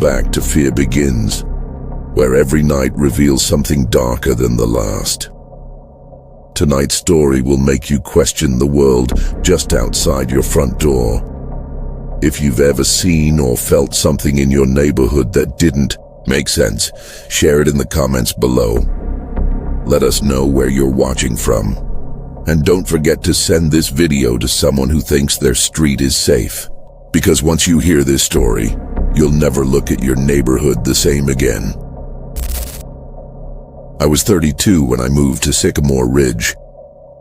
back to Fear Begins, where every night reveals something darker than the last. Tonight's story will make you question the world just outside your front door. If you've ever seen or felt something in your neighborhood that didn't make sense, share it in the comments below. Let us know where you're watching from. And don't forget to send this video to someone who thinks their street is safe. Because once you hear this story, you'll never look at your neighborhood the same again. I was 32 when I moved to Sycamore Ridge,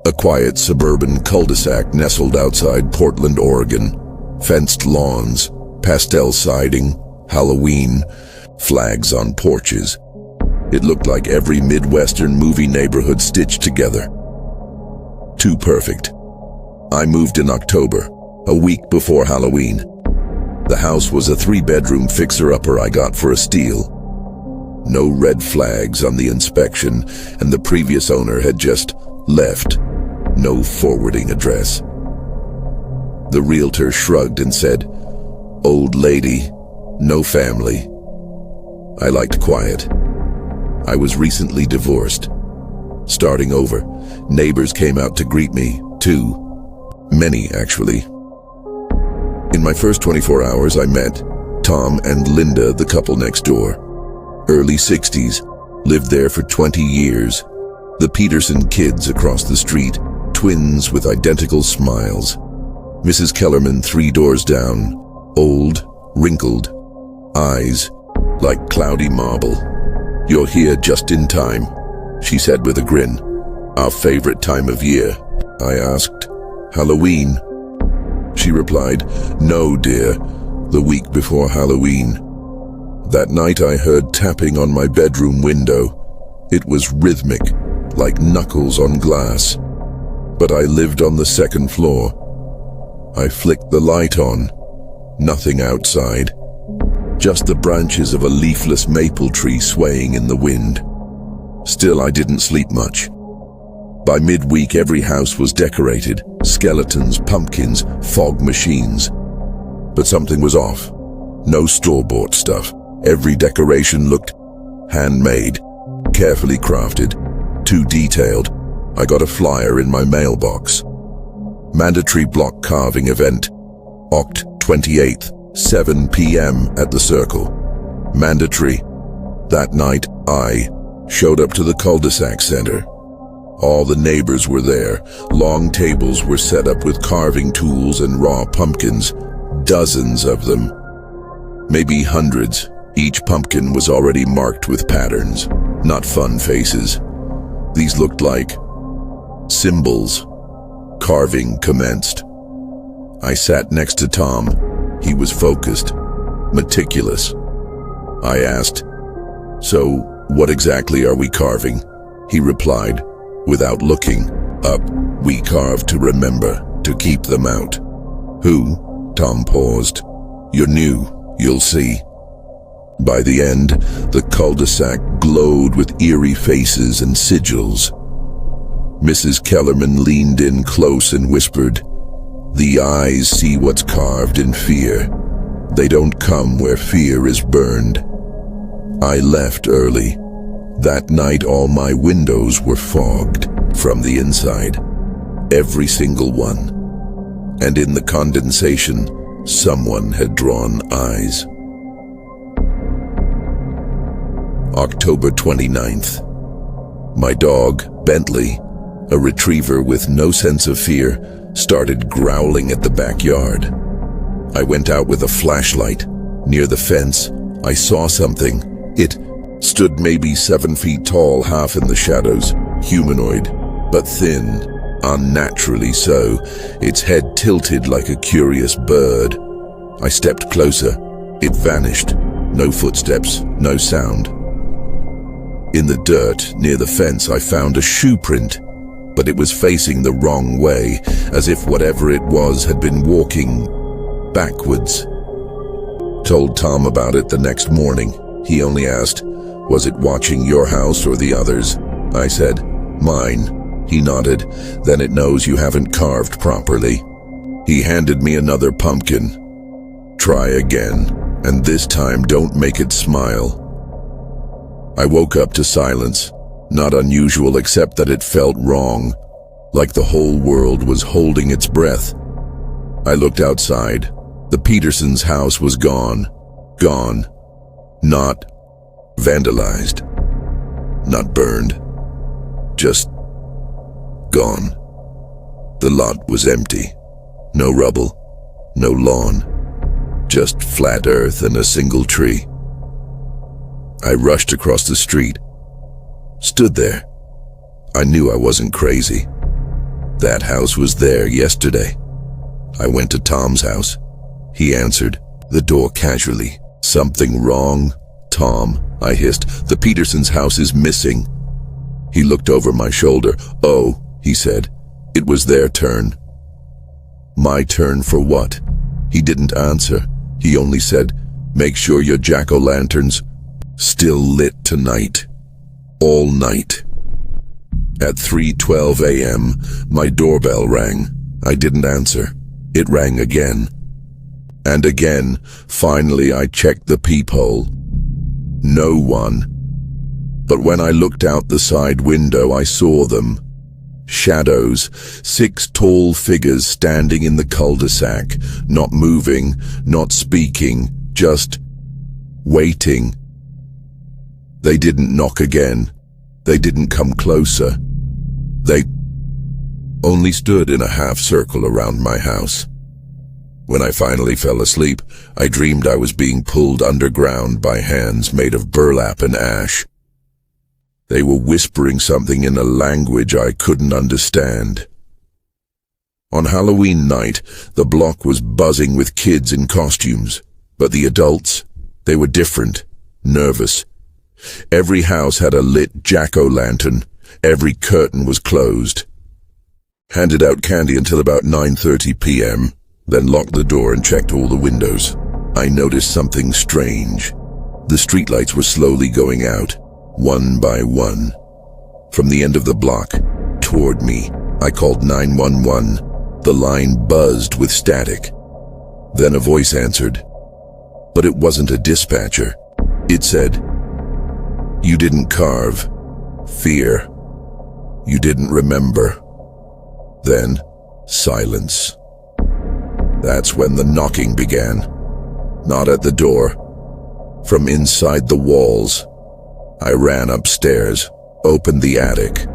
a quiet suburban cul-de-sac nestled outside Portland, Oregon. Fenced lawns, pastel siding, Halloween, flags on porches. It looked like every Midwestern movie neighborhood stitched together. Too perfect. I moved in October, a week before Halloween. The house was a 3-bedroom fixer-upper I got for a steal. No red flags on the inspection, and the previous owner had just left. No forwarding address. The realtor shrugged and said, "Old lady, no family." I liked quiet. I was recently divorced. Starting over, neighbors came out to greet me, too. Many, actually. In my first 24 hours, I met Tom and Linda, the couple next door. Early 60s, lived there for 20 years. The Peterson kids across the street, twins with identical smiles. Mrs. Kellerman 3 doors down, old, wrinkled, eyes like cloudy marble. "You're here just in time," she said with a grin. "Our favorite time of year." I asked, "Halloween?" She replied, "No, dear, the week before Halloween." That night I heard tapping on my bedroom window. It was rhythmic, like knuckles on glass. But I lived on the 2nd floor. I flicked the light on. Nothing outside. Just the branches of a leafless maple tree swaying in the wind. Still, I didn't sleep much. By midweek, every house was decorated. Skeletons, pumpkins, fog machines. But something was off. No store-bought stuff. Every decoration looked handmade, carefully crafted, too detailed. I got a flyer in my mailbox. Mandatory block carving event, Oct. 28th, 7 p.m. at the Circle. Mandatory. That night, I showed up to the cul-de-sac center. All the neighbors were there. Long tables were set up with carving tools and raw pumpkins. Dozens of them. Maybe hundreds. Each pumpkin was already marked with patterns, not fun faces. These looked like symbols. Carving commenced. I sat next to Tom. He was focused, meticulous. I asked, "So, what exactly are we carving?" He replied, without looking up, "We carve to remember, to keep them out." "Who?" Tom paused. "You're new, you'll see." By the end, the cul-de-sac glowed with eerie faces and sigils. Mrs. Kellerman leaned in close and whispered, "The eyes see what's carved in fear. They don't come where fear is burned." I left early. That night, all my windows were fogged from the inside. Every single one. And in the condensation, someone had drawn eyes. October 29th. My dog, Bentley, a retriever with no sense of fear, started growling at the backyard. I went out with a flashlight. Near the fence, I saw something. It stood maybe 7 feet tall, half in the shadows, humanoid, but thin, unnaturally so, its head tilted like a curious bird. I stepped closer. It vanished. No footsteps, no sound. In the dirt near the fence, I found a shoe print, but it was facing the wrong way, as if whatever it was had been walking backwards. Told Tom about it the next morning. He only asked, "Was it watching your house or the others?" I said, "Mine." He nodded. "Then it knows you haven't carved properly." He handed me another pumpkin. "Try again." And this time, don't make it smile. I woke up to silence, not unusual except that it felt wrong, like the whole world was holding its breath. I looked outside. The Petersons' house was gone. Gone. Not vandalized. Not burned. Just gone. The lot was empty. No rubble. No lawn. Just flat earth and a single tree. I rushed across the street. Stood there. I knew I wasn't crazy. That house was there yesterday. I went to Tom's house. He answered the door casually. Something wrong? Tom, I hissed. The Petersons' house is missing. He looked over my shoulder. Oh, he said. It was their turn. My turn for what? He didn't answer. He only said, make sure your jack-o'-lanterns still lit tonight. All night. At 3:12 a.m., my doorbell rang. I didn't answer. It rang again. And again. Finally, I checked the peephole. No one. But when I looked out the side window, I saw them. Shadows, 6 tall figures standing in the cul-de-sac, not moving, not speaking, just waiting. They didn't knock again. They didn't come closer. They only stood in a half circle around my house. When I finally fell asleep, I dreamed I was being pulled underground by hands made of burlap and ash. They were whispering something in a language I couldn't understand. On Halloween night, the block was buzzing with kids in costumes, but the adults, they were different, nervous. Every house had a lit jack-o'-lantern. Every curtain was closed. Handed out candy until about 9:30 p.m., then locked the door and checked all the windows. I noticed something strange. The streetlights were slowly going out, one by one. From the end of the block, toward me, I called 911. The line buzzed with static. Then a voice answered. But it wasn't a dispatcher. It said, "You didn't carve. Fear. You didn't remember." Then, silence. That's when the knocking began. Not at the door. From inside the walls. I ran upstairs, opened the attic.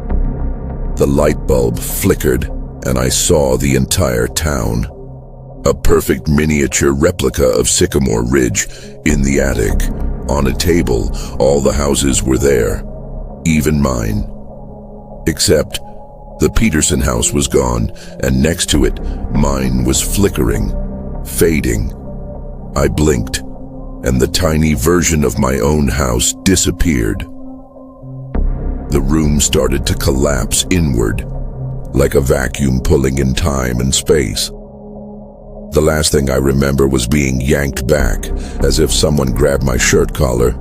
The light bulb flickered, and I saw the entire town. A perfect miniature replica of Sycamore Ridge in the attic. On a table, all the houses were there. Even mine. Except the Peterson house was gone, and next to it, mine was flickering, fading. I blinked, and the tiny version of my own house disappeared. The room started to collapse inward, like a vacuum pulling in time and space. The last thing I remember was being yanked back, as if someone grabbed my shirt collar,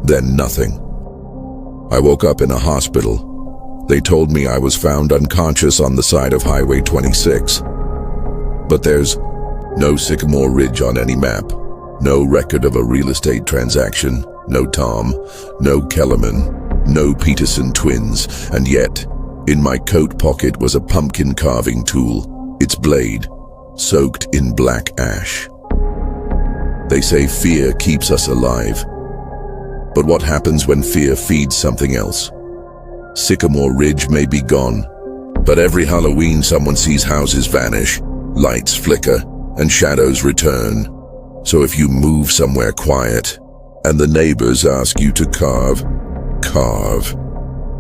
then nothing. I woke up in a hospital. They told me I was found unconscious on the side of Highway 26. But there's no Sycamore Ridge on any map, no record of a real estate transaction, no Tom, no Kellerman, no Peterson twins, and yet, in my coat pocket was a pumpkin carving tool, its blade soaked in black ash. They say fear keeps us alive. But what happens when fear feeds something else? Sycamore Ridge may be gone, but every Halloween someone sees houses vanish, lights flicker, and shadows return. So if you move somewhere quiet, and the neighbors ask you to carve, carve.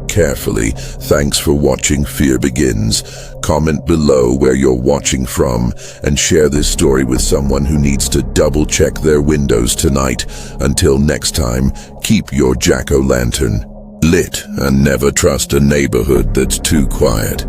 Carefully. Thanks for watching Fear Begins. Comment below where you're watching from, and share this story with someone who needs to double-check their windows tonight. Until next time, keep your jack-o'-lantern lit and never trust a neighborhood that's too quiet.